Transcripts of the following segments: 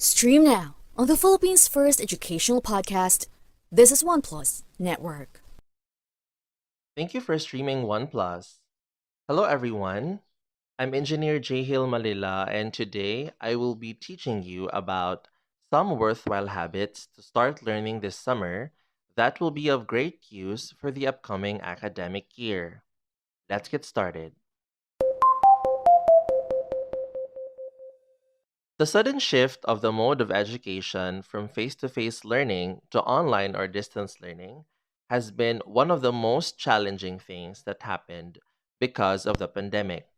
Stream now on the Philippines' first educational podcast. This is OnePlus Network. Thank you for streaming OnePlus. Hello, everyone. I'm Engineer Jayhiel Malila, and today I will be teaching you about some worthwhile habits to start learning this summer that will be of great use for the upcoming academic year. Let's get started. The sudden shift of the mode of education from face to face learning to online or distance learning has been one of the most challenging things that happened because of the pandemic.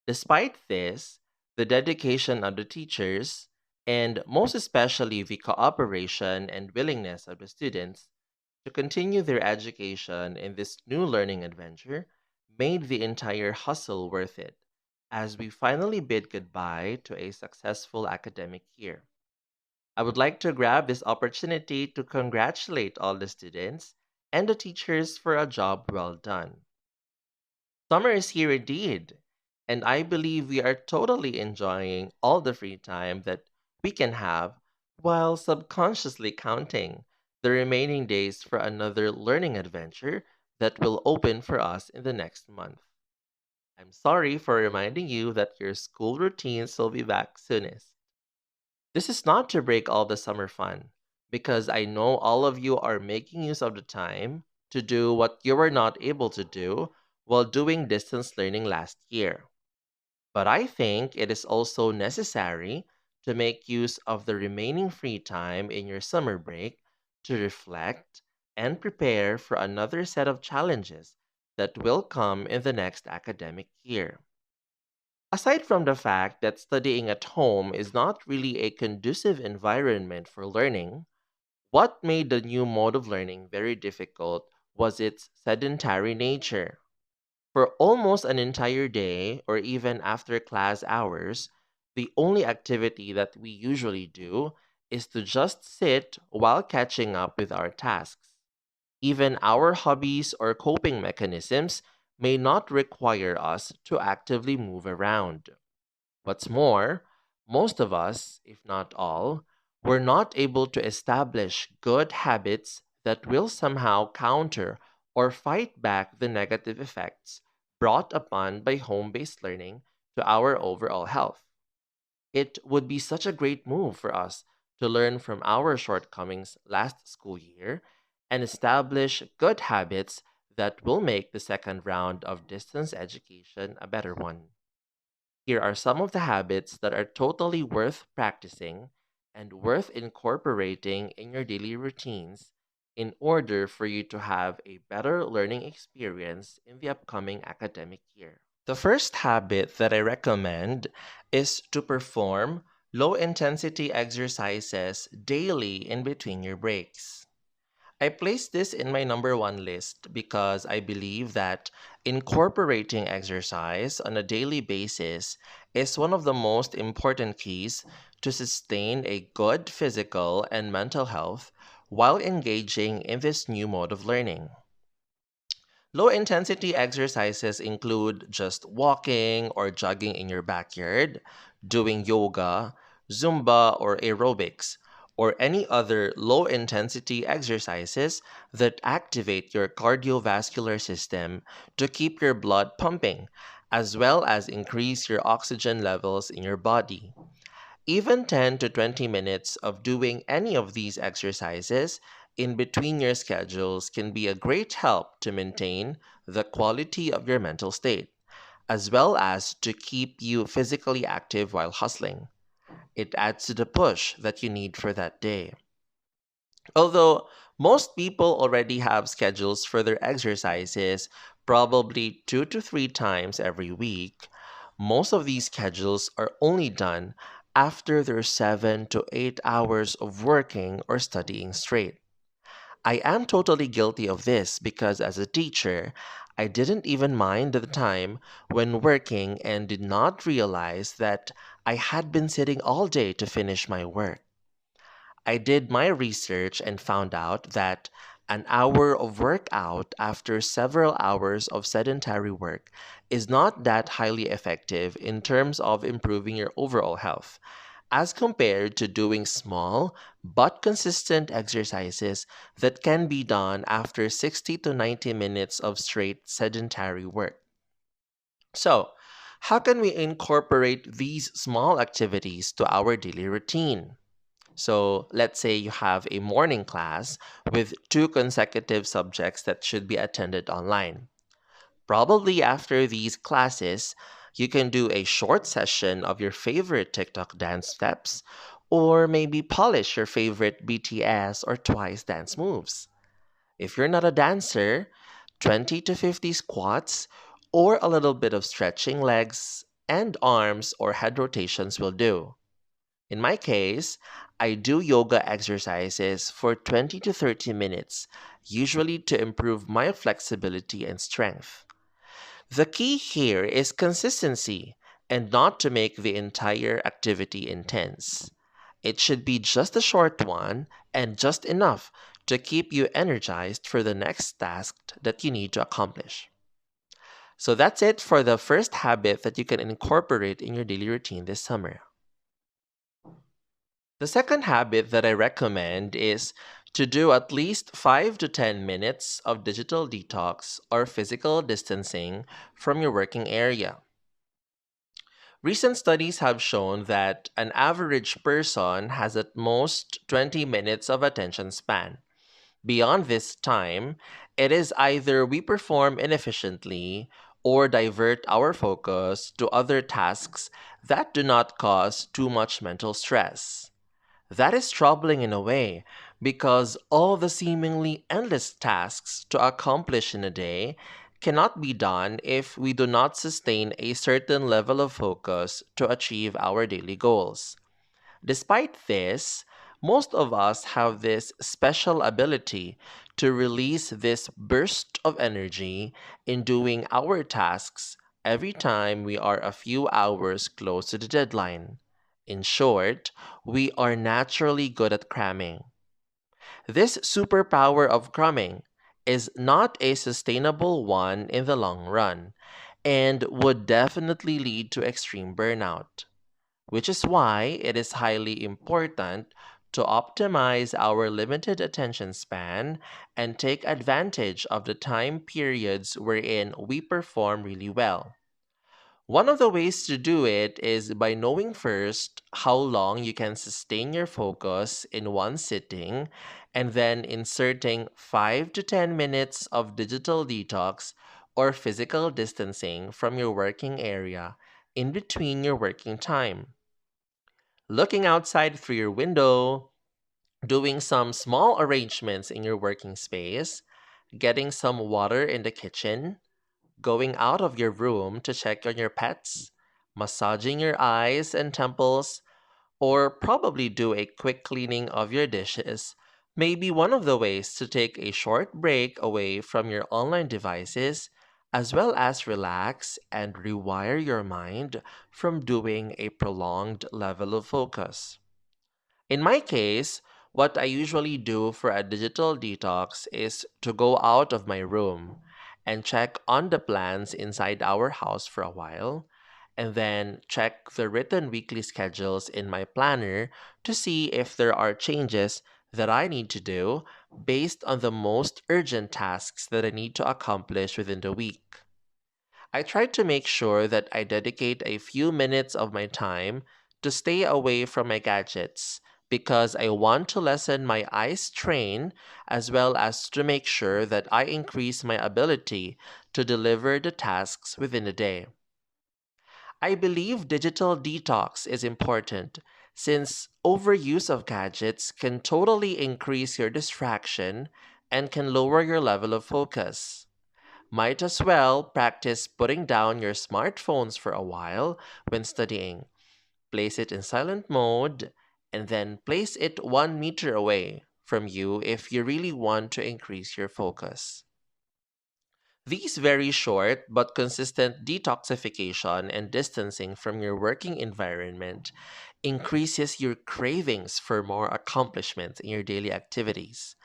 Despite this, the dedication of the teachers, and most especially the cooperation and willingness of the students to continue their education in this new learning adventure, made the entire hustle worth it as we finally bid goodbye to a successful academic year. I would like to grab this opportunity to congratulate all the students and the teachers for a job well done. Summer is here indeed, and I believe we are totally enjoying all the free time that we can have while subconsciously counting the remaining days for another learning adventure that will open for us in the next month. I'm sorry for reminding you that your school routines will be back soonest. This is not to break all the summer fun, because I know all of you are making use of the time to do what you were not able to do while doing distance learning last year. But I think it is also necessary to make use of the remaining free time in your summer break to reflect and prepare for another set of challenges that will come in the next academic year. Aside from the fact that studying at home is not really a conducive environment for learning, what made the new mode of learning very difficult was its sedentary nature. For almost an entire day, or even after class hours, the only activity that we usually do is to just sit while catching up with our tasks. Even our hobbies or coping mechanisms may not require us to actively move around. What's more, most of us, if not all, were not able to establish good habits that will somehow counter or fight back the negative effects brought upon by home based learning to our overall health. It would be such a great move for us to learn from our shortcomings last school year and establish good habits that will make the second round of distance education a better one. Here are some of the habits that are totally worth practicing and worth incorporating in your daily routines in order for you to have a better learning experience in the upcoming academic year. The first habit that I recommend is to perform low intensity exercises daily in between your breaks. I place this in my number one list because I believe that incorporating exercise on a daily basis is one of the most important keys to sustain a good physical and mental health while engaging in this new mode of learning. Low intensity exercises include just walking or jogging in your backyard, doing yoga, Zumba, or aerobics, or any other low intensity exercises that activate your cardiovascular system to keep your blood pumping, as well as increase your oxygen levels in your body. Even 10 to 20 minutes of doing any of these exercises in between your schedules can be a great help to maintain the quality of your mental state, as well as to keep you physically active while hustling. It adds to the push that you need for that day. Although most people already have schedules for their exercises, probably 2 to 3 times every week, most of these schedules are only done after their 7 to 8 hours of working or studying straight. I am totally guilty of this because as a teacher, I didn't even mind the time when working and did not realize that I had been sitting all day to finish my work. I did my research and found out that an hour of workout after several hours of sedentary work is not that highly effective in terms of improving your overall health, as compared to doing small but consistent exercises that can be done after 60 to 90 minutes of straight sedentary work. So, how can we incorporate these small activities to our daily routine? So, let's say you have a morning class with two consecutive subjects that should be attended online. Probably after these classes, you can do a short session of your favorite TikTok dance steps, or maybe polish your favorite BTS or Twice dance moves. If you're not a dancer, 20 to 50 squats, or a little bit of stretching legs and arms or head rotations will do. In my case, I do yoga exercises for 20 to 30 minutes, usually to improve my flexibility and strength. The key here is consistency and not to make the entire activity intense. It should be just a short one and just enough to keep you energized for the next task that you need to accomplish. So that's it for the first habit that you can incorporate in your daily routine this summer. The second habit that I recommend is to do at least 5 to 10 minutes of digital detox or physical distancing from your working area. Recent studies have shown that an average person has at most 20 minutes of attention span. Beyond this time, it is either we perform inefficiently or divert our focus to other tasks that do not cause too much mental stress. That is troubling in a way because all the seemingly endless tasks to accomplish in a day cannot be done if we do not sustain a certain level of focus to achieve our daily goals. Despite this, most of us have this special ability to release this burst of energy in doing our tasks every time we are a few hours close to the deadline. In short, we are naturally good at cramming. This superpower of cramming is not a sustainable one in the long run and would definitely lead to extreme burnout, which is why it is highly important to optimize our limited attention span and take advantage of the time periods wherein we perform really well. One of the ways to do it is by knowing first how long you can sustain your focus in one sitting and then inserting 5 to 10 minutes of digital detox or physical distancing from your working area in between your working time. Looking outside through your window, doing some small arrangements in your working space, getting some water in the kitchen, going out of your room to check on your pets, massaging your eyes and temples, or probably do a quick cleaning of your dishes may be one of the ways to take a short break away from your online devices, as well as relax and rewire your mind from doing a prolonged level of focus. In my case, what I usually do for a digital detox is to go out of my room and check on the plans inside our house for a while, and then check the written weekly schedules in my planner to see if there are changes that I need to do based on the most urgent tasks that I need to accomplish within the week. I try to make sure that I dedicate a few minutes of my time to stay away from my gadgets because I want to lessen my eye strain as well as to make sure that I increase my ability to deliver the tasks within the day. I believe digital detox is important since overuse of gadgets can totally increase your distraction and can lower your level of focus. Might as well practice putting down your smartphones for a while when studying. Place it in silent mode and then place it 1 meter away from you if you really want to increase your focus. These very short but consistent detoxification and distancing from your working environment increases your cravings for more accomplishment in your daily activities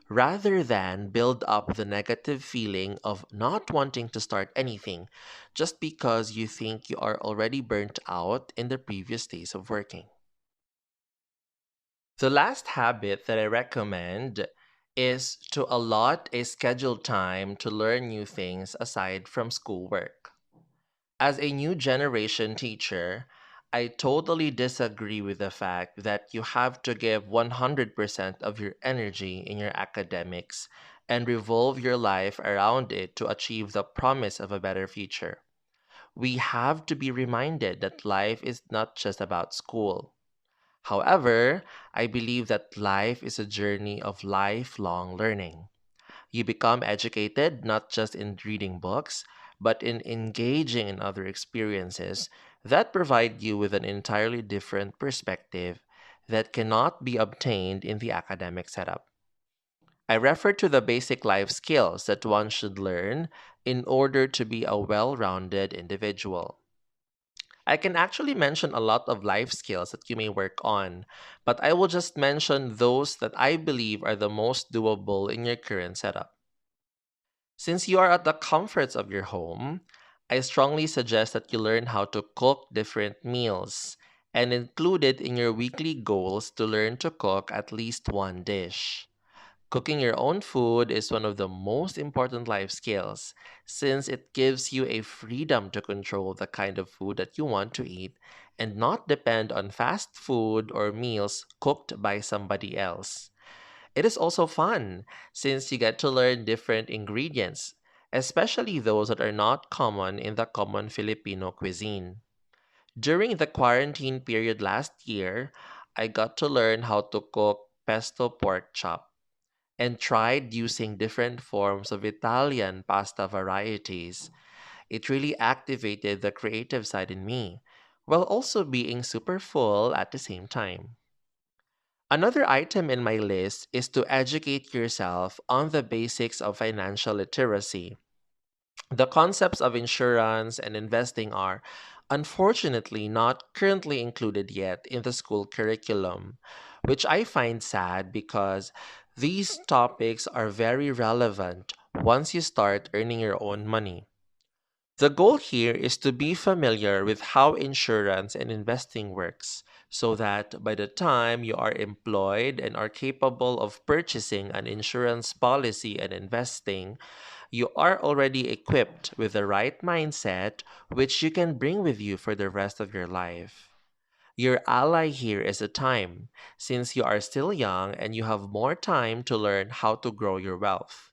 rather than build up the negative feeling of not wanting to start anything just because you think you are already burnt out in the previous days of working. The last habit that I recommend is to allot a scheduled time to learn new things aside from schoolwork. As a new generation teacher, I totally disagree with the fact that you have to give 100% of your energy in your academics and revolve your life around it to achieve the promise of a better future. We have to be reminded that life is not just about school. However, I believe that life is a journey of lifelong learning. You become educated not just in reading books, but in engaging in other experiences that provide you with an entirely different perspective that cannot be obtained in the academic setup. I refer to the basic life skills that one should learn in order to be a well rounded individual. I can actually mention a lot of life skills that you may work on, but I will just mention those that I believe are the most doable in your current setup. Since you are at the comforts of your home, I strongly suggest that you learn how to cook different meals and include it in your weekly goals to learn to cook at least one dish. Cooking your own food is one of the most important life skills since it gives you a freedom to control the kind of food that you want to eat and not depend on fast food or meals cooked by somebody else. It is also fun since you get to learn different ingredients, especially those that are not common in the common Filipino cuisine. During the quarantine period last year, I got to learn how to cook pesto pork chop and tried using different forms of Italian pasta varieties. It really activated the creative side in me, while also being super full at the same time. Another item in my list is to educate yourself on the basics of financial literacy. The concepts of insurance and investing are, unfortunately, not currently included yet in the school curriculum, which I find sad because these topics are very relevant once you start earning your own money. The goal here is to be familiar with how insurance and investing works so that by the time you are employed and are capable of purchasing an insurance policy and investing, you are already equipped with the right mindset which you can bring with you for the rest of your life. Your ally here is a time, since you are still young and you have more time to learn how to grow your wealth.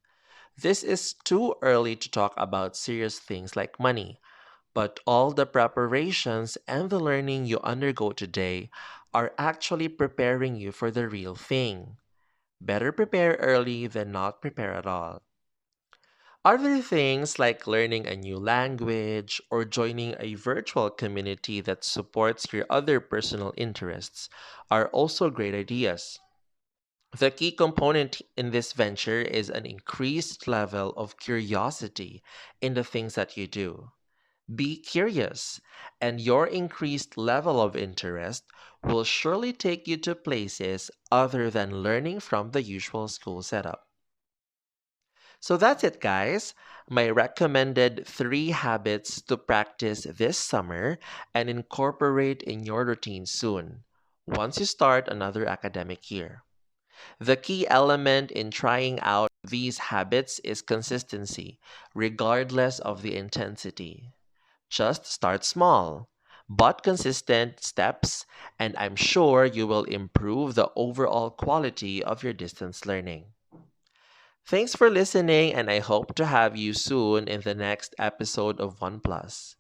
This is too early to talk about serious things like money, but all the preparations and the learning you undergo today are actually preparing you for the real thing. Better prepare early than not prepare at all. Other things like learning a new language or joining a virtual community that supports your other personal interests are also great ideas. The key component in this venture is an increased level of curiosity in the things that you do. Be curious, and your increased level of interest will surely take you to places other than learning from the usual school setup. So that's it, guys. My recommended 3 habits to practice this summer and incorporate in your routine soon, once you start another academic year. The key element in trying out these habits is consistency, regardless of the intensity. Just start small, but consistent steps, and I'm sure you will improve the overall quality of your distance learning. Thanks for listening, and I hope to have you soon in the next episode of OnePlus.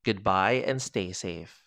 Goodbye and stay safe.